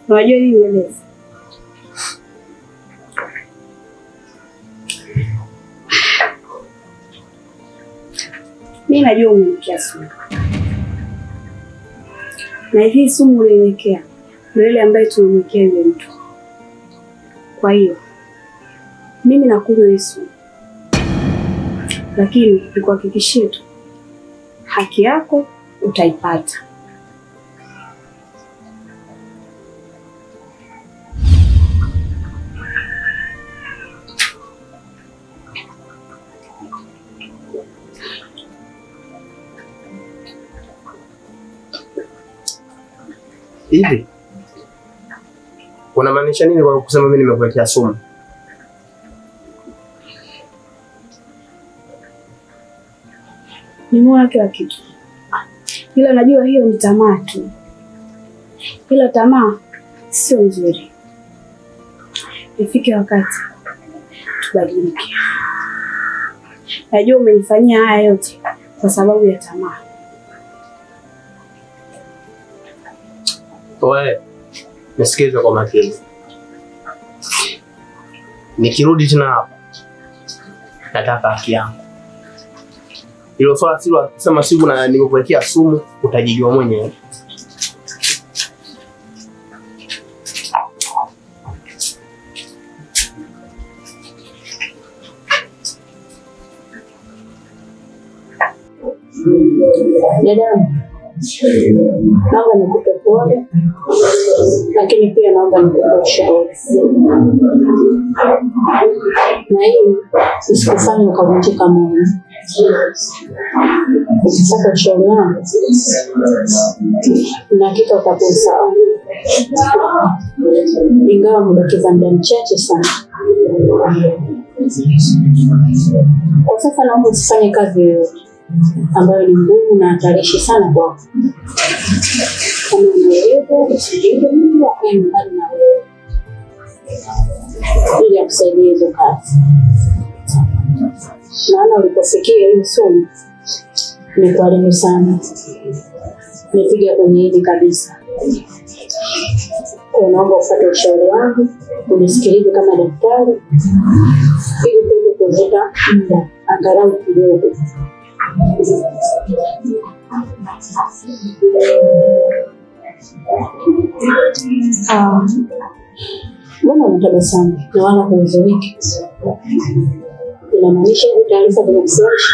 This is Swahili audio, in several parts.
Unajua nini nieleze? Mimi najua umeniwekea sumu. Na hii sumu uliniwekea ndio ile ambayo tumemwekea yule mtu. Kwa hiyo mimi nakunywa hii sumu. Lakini nikuhakikishie tu haki yako utaipata. Hivi unamaanisha nini kwa kusema mimi nimekuwekea sumu? Nimeona kila kitu, ila najua hiyo ni tamaa tu, ila tamaa sio nzuri. Ifike wakati tubadilike. Najua umenifanyia haya yote kwa sababu ya tamaa. Wewe nisikilize kwa makini. Nikirudi tena hapa nataka haki yangu. Hilo swala silo kusema siku na nimekuwekea sumu, utajijua mwenyewe. Dada, naomba nikupe pole, lakini pia naomba nikupe ushauri. Na hii isikufanye ukavunjika moyo. Ukipata ushauri wangu, na hakika utakuwa sawa. Ingawa umebakiza muda mchache sana. Kwa sasa naomba usifanye kazi yoyote ambayo ni ngumu na hatarishi sana kwako. Kama unaweza usijenge Mungu akae mbali na wewe ili akusaidie hizo kazi. Maana ulipofikia hiyo sumu imekuharibu sana. Nipiga kwenye hili kabisa. Naomba ufuate ushauri wangu, unisikilize kama daktari ili tuweze kuvuta muda angalau kidogo. Mbona unatabasamu na wala huzuniki? Inamaanisha hiyo taarifa zinakusiasha?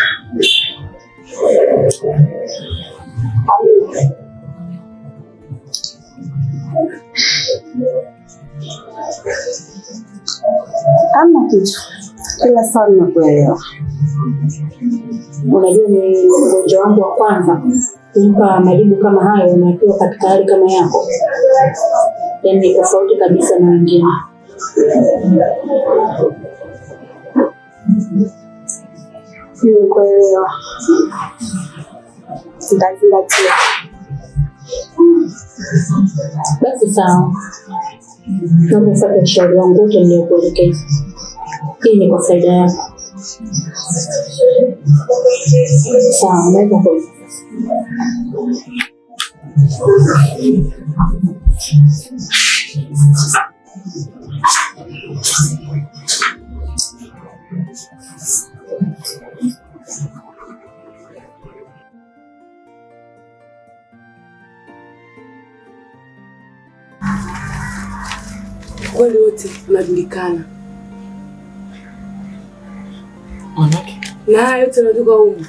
Kama kitu kila saa nakuelewa. Unajua ni ugonjwa wangu wa kwanza kumpa majibu kama hayo na akiwa katika hali kama yako. Yaani tofauti kabisa na wengine. Nimekuelewa. Nitazingatia. Basi sawa. Naomba ufuate ushauri wangu wote niliokuelekeza. Hii ni kwa faida yako. Sawa, unaweza kwenda. Kweli wote unajulikana. Manake? Na haya yote unatoka huko.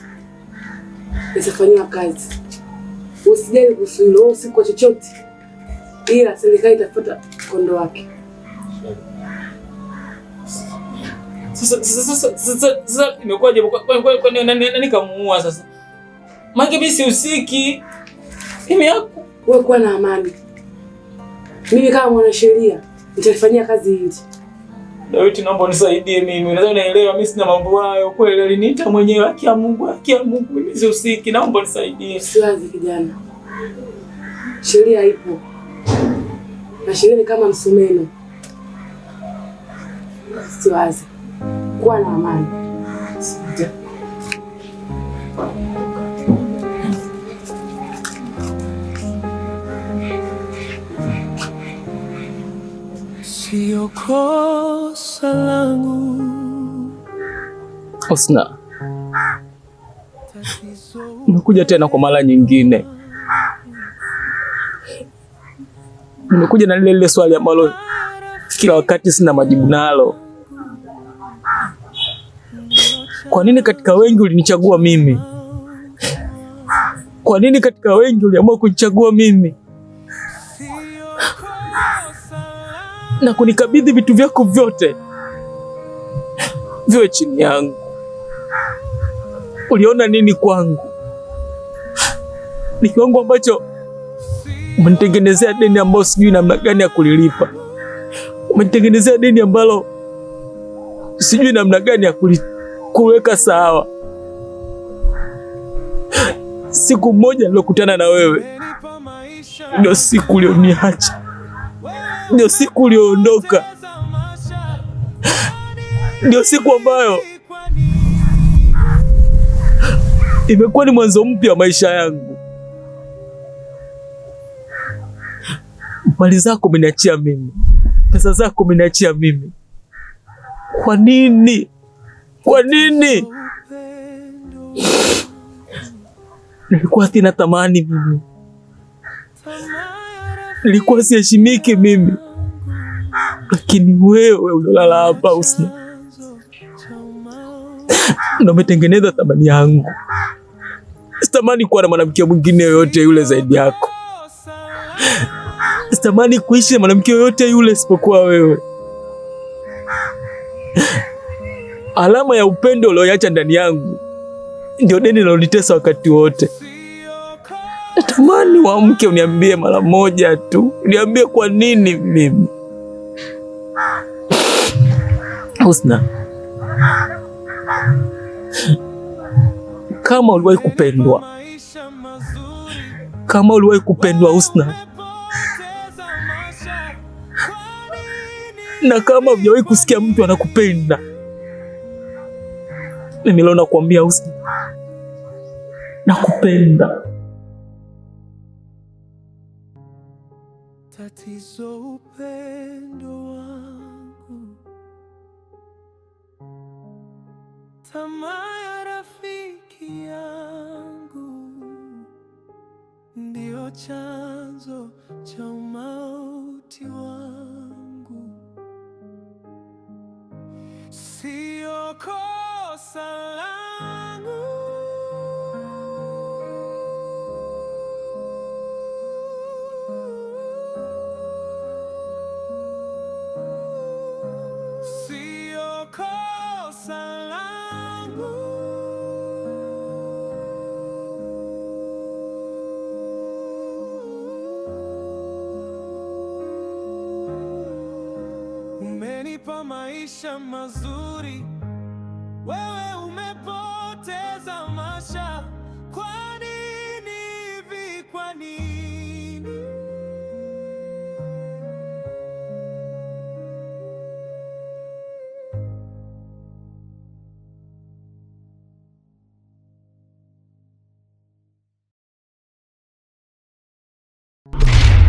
Isifanywa kazi. Usijali kuhusu hilo, usiku chochote. Ila serikali itafuta kondo wake. Sasa imekuwaje? Kwa nani kamuua sasa? Maana mimi si usiki. Mimi yako. Wewe kuwa na amani. Mimi kama mwanasheria nitalifanyia kazi hili. Dawiti, naomba unisaidie mimi. Unaweza unaelewa mimi sina mambo hayo. Kweli aliniita mwenyewe, haki ya Mungu, haki ya Mungu. Mimi si usiki, naomba unisaidie. Usiwazi kijana. Sheria ipo. Na sheria ni kama msumeno. Usiwazi. Kuwa na amani. Sio kosa langu. Husna, nimekuja tena kwa mara nyingine. Nimekuja na lile swali ambalo kila wakati sina majibu nalo. Kwa nini katika wengi ulinichagua mimi? Kwa nini katika wengi uliamua kunichagua mimi na kunikabidhi vitu vyako vyote viwe chini yangu? Uliona nini kwangu? Ni kiwango ambacho umenitengenezea deni ambalo sijui namna gani ya kulilipa. Umenitengenezea deni ambalo sijui namna gani ya kuweka sawa. Siku moja nilokutana na wewe ndio siku ulioniacha, ndio siku ulioondoka, ndio siku ambayo imekuwa ni mwanzo mpya wa maisha yangu. Mali zako umeniachia mimi, pesa zako umeniachia mimi. Kwa nini? Kwa nini? Nilikuwa sina thamani mimi, nilikuwa siheshimiki mimi, lakini wewe unalala hapa Husna, na umetengeneza thamani yangu. Sitamani kuwa na mwanamke mwingine yoyote yule zaidi yako. Sitamani kuishi na mwanamke yoyote yule isipokuwa wewe. Alama ya upendo ulioacha ndani yangu ndio deni linalonitesa wakati wote. Natamani uamke uniambie mara moja tu, uniambie kwa nini mimi. Husna, kama uliwahi kupendwa, kama uliwahi kupendwa Husna, na kama hujawahi kusikia mtu anakupenda, mimi leo nakuambia Husna, nakupenda. Tatizo upendo wangu, tamaa ya rafiki yangu, ndio chanzo cha umauti wangu. Sio kosa langu, sio kosa langu. Umenipa maisha mazuri, wewe umepoteza maisha. Kwa nini hivi? Kwa nini?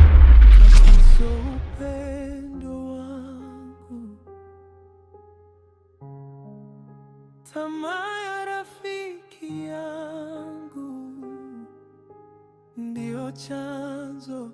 Tatizo upendo wangu, tamaa ya rafiki yangu, ndio chanzo